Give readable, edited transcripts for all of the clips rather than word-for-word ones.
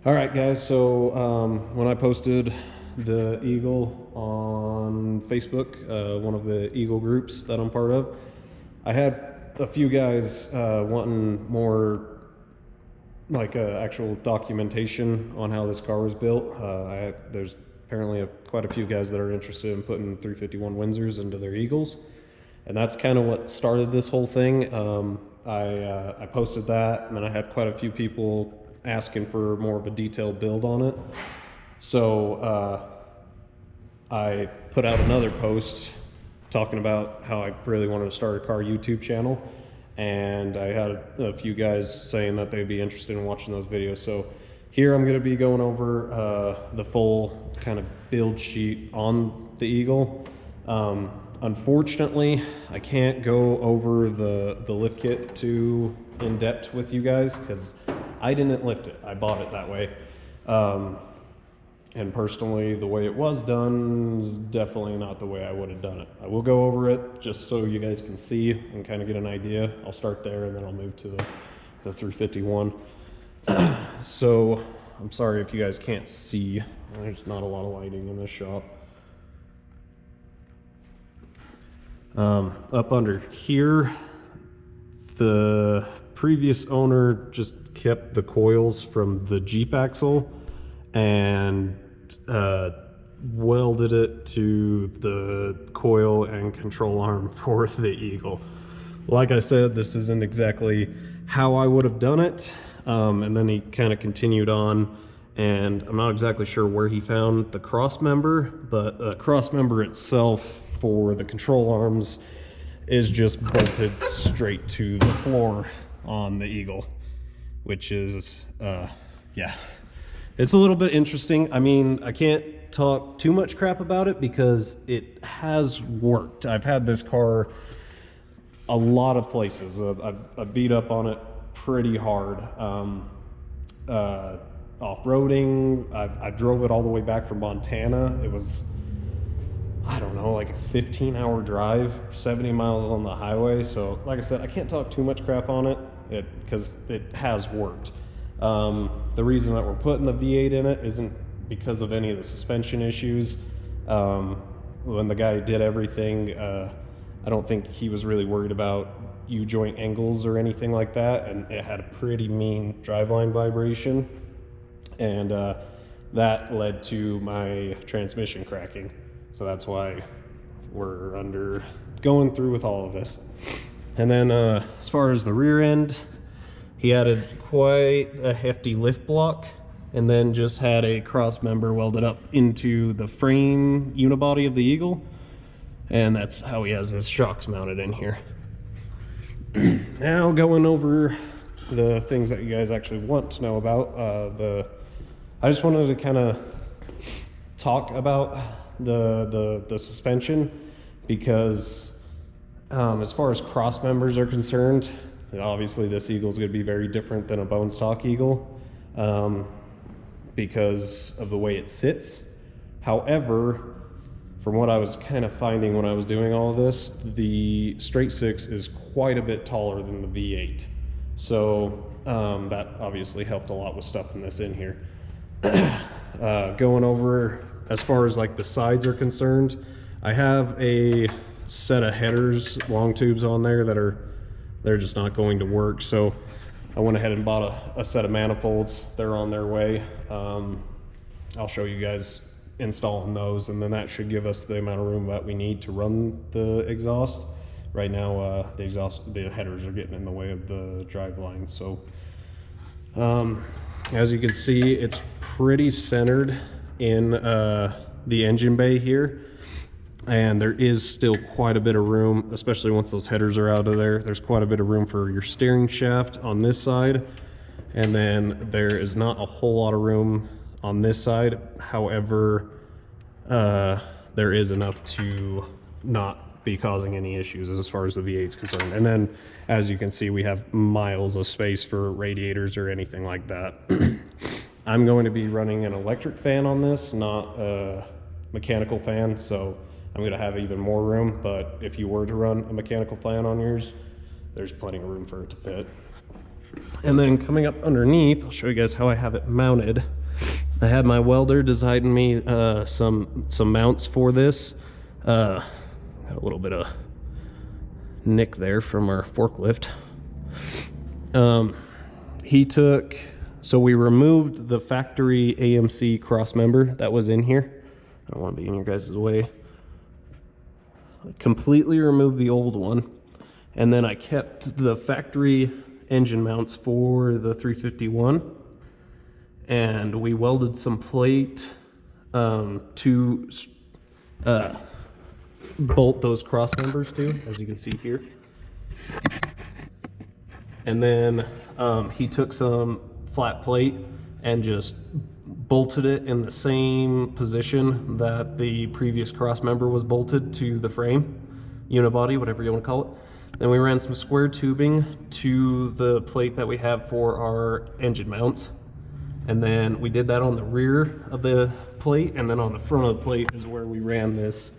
All right, guys, so when I posted the Eagle on Facebook, one of the Eagle groups that I'm part of, I had a few guys wanting more like actual documentation on how this car was built. There's apparently quite a few guys that are interested in putting 351 Windsors into their Eagles, and that's kind of what started this whole thing. I posted that, and then I had quite a few people asking for more of a detailed build on it. So I put out another post talking about how I really wanted to start a car YouTube channel, and I had a few guys saying that they'd be interested in watching those videos. So here I'm going to be going over the full kind of build sheet on the Eagle. Unfortunately, I can't go over the lift kit too in depth with you guys because I didn't lift it. I bought it that way. And personally, the way it was done is definitely not the way I would have done it. I will go over it just so you guys can see and kind of get an idea. I'll start there and then I'll move to the 351. So I'm sorry if you guys can't see. There's not a lot of lighting in this shop. Up under here, the previous owner just kept the coils from the Jeep axle and welded it to the coil and control arm for the Eagle. Like I said, this isn't exactly how I would have done it. And then he kind of continued on, and I'm not exactly sure where he found the cross member, but the cross member itself for the control arms is just bolted straight to the floor on the Eagle, which is, yeah, it's a little bit interesting. I mean, I can't talk too much crap about it because it has worked. I've had this car a lot of places. I beat up on it pretty hard. Off-roading, I drove it all the way back from Montana. It was, I don't know, like a 15-hour drive, 70 miles on the highway. So like I said, I can't talk too much crap on it because it has worked. The reason that we're putting the V8 in it isn't because of any of the suspension issues. When the guy did everything, I don't think he was really worried about U-joint angles or anything like that, and it had a pretty mean driveline vibration, and that led to my transmission cracking. So that's why we're going through with all of this. And then as far as the rear end, he added quite a hefty lift block and then just had a cross member welded up into the frame unibody of the Eagle. And that's how he has his shocks mounted in here. Now going over the things that you guys actually want to know about, I just wanted to kind of talk about the suspension, because as far as cross members are concerned, obviously this Eagle is going to be very different than a bone stock Eagle because of the way it sits. However, from what I was kind of finding when I was doing all of this, the straight six is quite a bit taller than the V8. So that obviously helped a lot with stuffing this in here. Going over as far as like the sides are concerned, I have a set of headers, long tubes on there that they're just not going to work. So I went ahead and bought a set of manifolds. They're on their way. I'll show you guys installing those, and then that should give us the amount of room that we need to run the exhaust. Right now, the headers are getting in the way of the drive lines. So as you can see, it's pretty centered in the engine bay here, and there is still quite a bit of room, especially once those headers are out of there. There's quite a bit of room for your steering shaft on this side, and then there is not a whole lot of room on this side. However, there is enough to not be causing any issues as far as the V8 is concerned. And then, as you can see, we have miles of space for radiators or anything like that. I'm going to be running an electric fan on this, not a mechanical fan, so I'm going to have even more room. But if you were to run a mechanical fan on yours, there's plenty of room for it to fit. And then coming up underneath, I'll show you guys how I have it mounted. I had my welder design me some mounts for this. Got a little bit of nick there from our forklift. So we removed the factory AMC cross member that was in here. I don't want to be in your guys' way. I completely removed the old one. And then I kept the factory engine mounts for the 351. And we welded some plate to bolt those cross members to, as you can see here. And then he took some flat plate and just bolted it in the same position that the previous cross member was bolted to the frame, unibody, whatever you want to call it. Then we ran some square tubing to the plate that we have for our engine mounts. And then we did that on the rear of the plate, and then on the front of the plate is where we ran this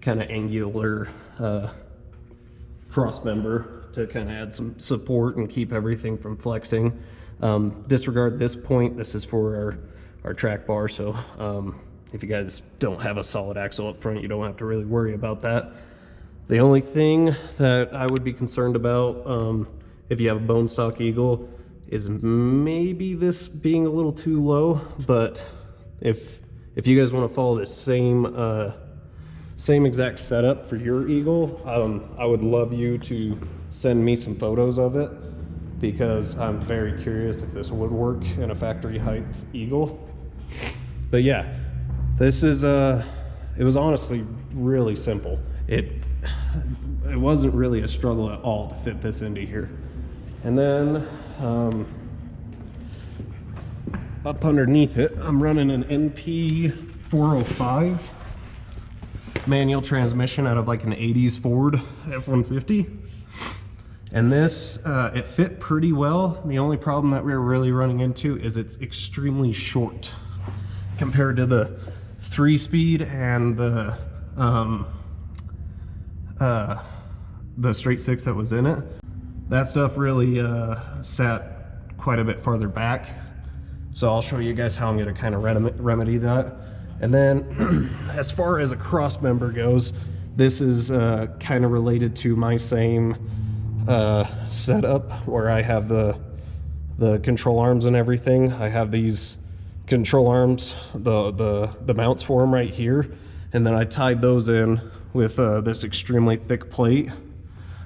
kind of angular cross member to kind of add some support and keep everything from flexing. Disregard this point. This is for our track bar, so if you guys don't have a solid axle up front, you don't have to really worry about that. The only thing that I would be concerned about if you have a bone stock Eagle is maybe this being a little too low, but if you guys want to follow this same exact setup for your Eagle, I would love you to send me some photos of it, because I'm very curious if this would work in a factory height Eagle. But yeah, this is it was honestly really simple. It wasn't really a struggle at all to fit this into here. And then up underneath it, I'm running an NP 405 manual transmission out of like an 80s Ford F-150. And this, it fit pretty well. The only problem that we were really running into is it's extremely short compared to the 3-speed and the straight 6 that was in it. That stuff really sat quite a bit farther back. So I'll show you guys how I'm gonna kind of remedy that. And then as far as a cross member goes, this is kind of related to my same setup where I have the control arms and everything. I have these control arms, the mounts for them right here, and then I tied those in with this extremely thick plate.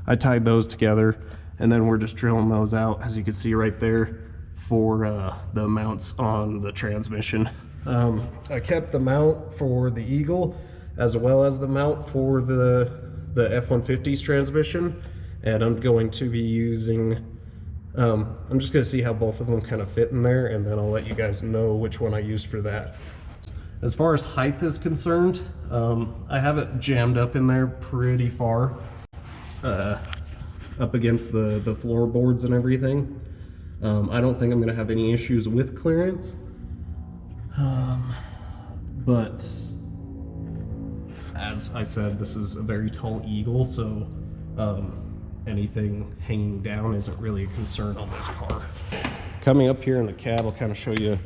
I tied those together, and then we're just drilling those out, as you can see right there, for the mounts on the transmission. I kept the mount for the Eagle as well as the mount for the F-150's transmission, and I'm going to be using, I'm just going to see how both of them kind of fit in there, and then I'll let you guys know which one I used for that. As far as height is concerned, I have it jammed up in there pretty far, up against the floorboards and everything. I don't think I'm going to have any issues with clearance, but as I said, this is a very tall Eagle, so anything hanging down isn't really a concern on this car. Coming up here in the cab, I'll kind of show you.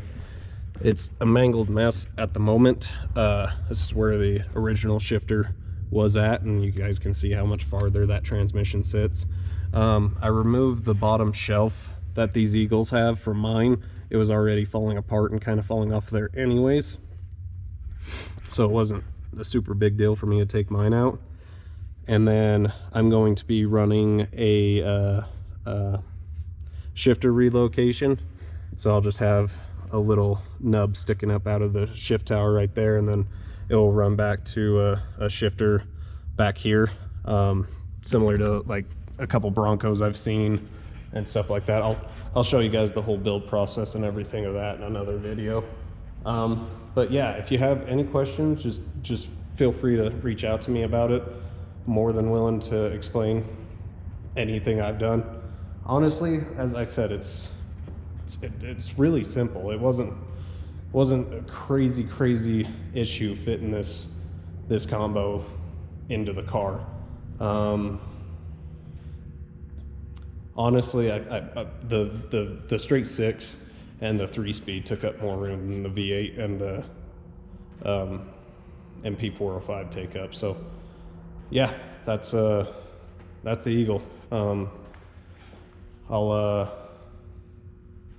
It's a mangled mess at the moment. This is where the original shifter was at, and you guys can see how much farther that transmission sits. I removed the bottom shelf that these Eagles have from mine. It was already falling apart and kind of falling off there anyways, so it wasn't a super big deal for me to take mine out. And then I'm going to be running a shifter relocation, so I'll just have a little nub sticking up out of the shift tower right there, and then it will run back to a shifter back here, similar to like a couple Broncos I've seen and stuff like that. I'll show you guys the whole build process and everything of that in another video. But yeah, if you have any questions, just feel free to reach out to me about it. More than willing to explain anything I've done. Honestly, as I said, it's really simple. It wasn't a crazy issue fitting this combo into the car. honestly, the straight 6 and the 3-speed took up more room than the V8 and the MP405 take up. So yeah, that's the Eagle. I'll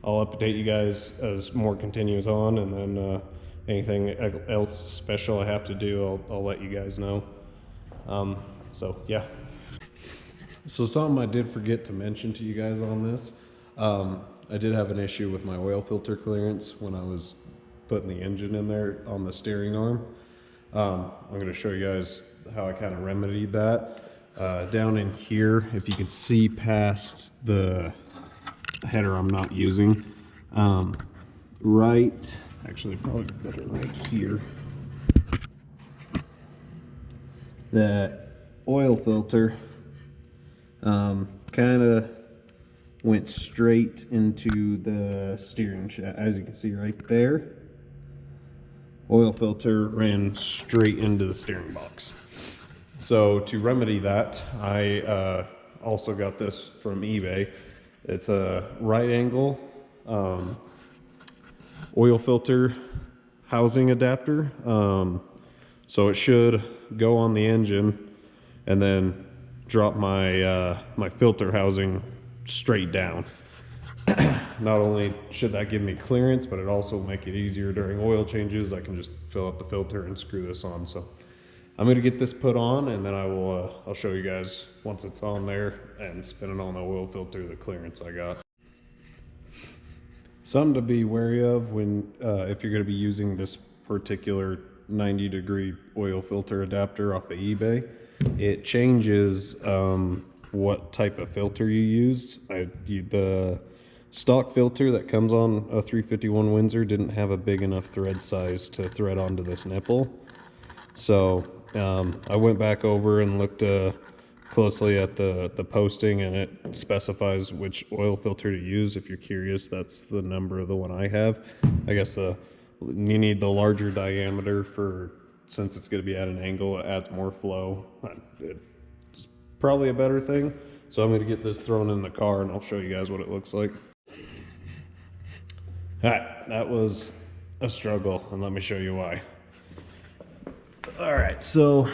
update you guys as more continues on, and then anything else special I have to do, I'll let you guys know. So yeah. So something I did forget to mention to you guys on this, I did have an issue with my oil filter clearance when I was putting the engine in there on the steering arm. I'm going to show you guys how I kind of remedied that. Down in here, if you can see past the header I'm not using, actually probably better right here, that oil filter kind of went straight into the steering shaft. As you can see right there, oil filter ran straight into the steering box. So to remedy that, I also got this from eBay. It's a right angle oil filter housing adapter. So it should go on the engine and then drop my my filter housing straight down. Not only should that give me clearance, but it also make it easier during oil changes. I can just fill up the filter and screw this on. So I'm gonna get this put on, and then I'll show you guys once it's on there and spinning on the oil filter, the clearance I got. Something to be wary of when if you're gonna be using this particular 90-degree oil filter adapter off of eBay, it changes what type of filter you use. The stock filter that comes on a 351 Windsor didn't have a big enough thread size to thread onto this nipple. So I went back over and looked closely at the posting, and it specifies which oil filter to use. If you're curious, that's the number of the one I have. I guess you need the larger diameter since it's going to be at an angle, it adds more flow. It's probably a better thing. So I'm going to get this thrown in the car, and I'll show you guys what it looks like. All right, that was a struggle, and let me show you why. All right, so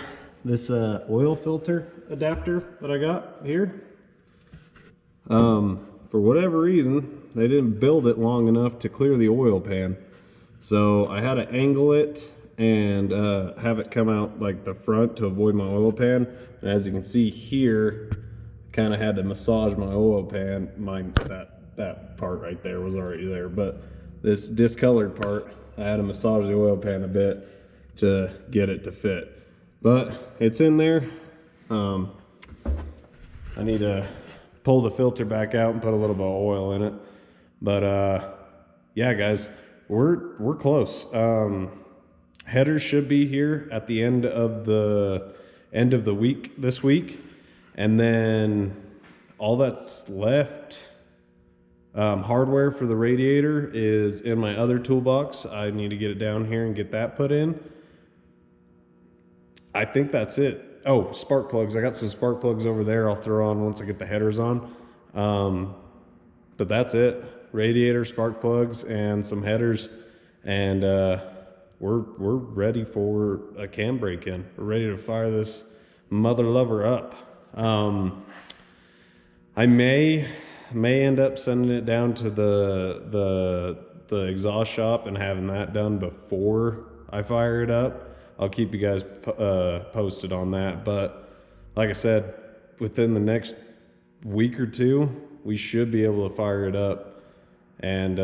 this oil filter adapter that I got here, for whatever reason, they didn't build it long enough to clear the oil pan. So I had to angle it and have it come out like the front to avoid my oil pan. And as you can see here, kind of had to massage my oil pan. That part right there was already there, but this discolored part, I had to massage the oil pan a bit to get it to fit. But it's in there. I need to pull the filter back out and put a little bit of oil in it. But yeah, guys, we're close. Headers should be here at the end of the week this week, and then all that's left, hardware for the radiator, is in my other toolbox. I need to get it down here and get that put in. I think that's it. Oh, spark plugs. I got some spark plugs over there I'll throw on once I get the headers on. But that's it. Radiator, spark plugs, and some headers, and we're ready for a cam break-in. We're ready to fire this mother lover up. I may end up sending it down to the exhaust shop and having that done before I fire it up. I'll keep you guys posted on that. But like I said, within the next week or two, we should be able to fire it up. And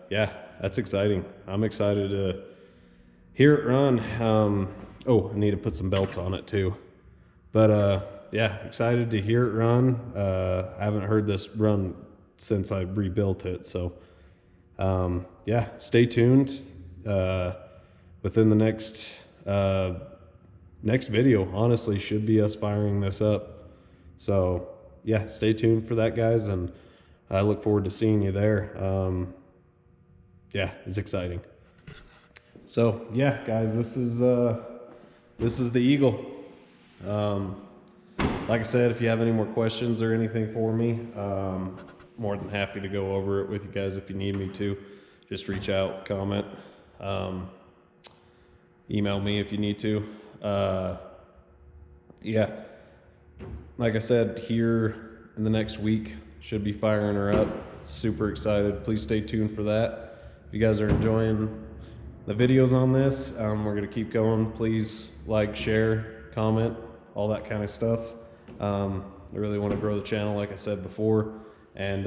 yeah, that's exciting. I'm excited to hear it run. Oh, I need to put some belts on it too. But yeah, excited to hear it run. I haven't heard this run since I rebuilt it. So yeah, stay tuned. Within the next video, honestly, should be us firing this up. So yeah, stay tuned for that, guys, and I look forward to seeing you there. Yeah, it's exciting. So yeah, guys, this is the Eagle. like I said, if you have any more questions or anything for me, more than happy to go over it with you guys if you need me to. Just reach out, comment, email me if you need to. Yeah, like I said, here in the next week, should be firing her up. Super excited. Please stay tuned for that. If you guys are enjoying the videos on this, we're gonna keep going. Please like, share, comment, all that kind of stuff. I really want to grow the channel, like I said before, and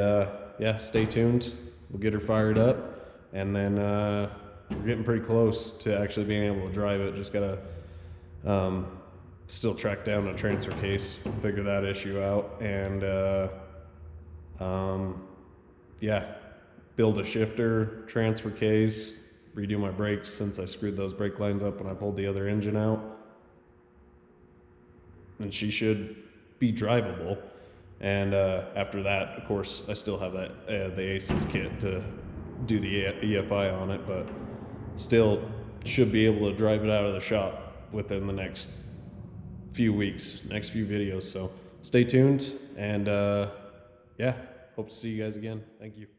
yeah, stay tuned. We'll get her fired up, and then we're getting pretty close to actually being able to drive it. Just gotta still track down a transfer case, figure that issue out, and yeah, build a shifter, transfer case, redo my brakes since I screwed those brake lines up when I pulled the other engine out. And she should be drivable. And after that, of course, I still have that the ACES kit to do the EFI on it, but still should be able to drive it out of the shop within the next few weeks, next few videos. So stay tuned, and yeah, hope to see you guys again. Thank you.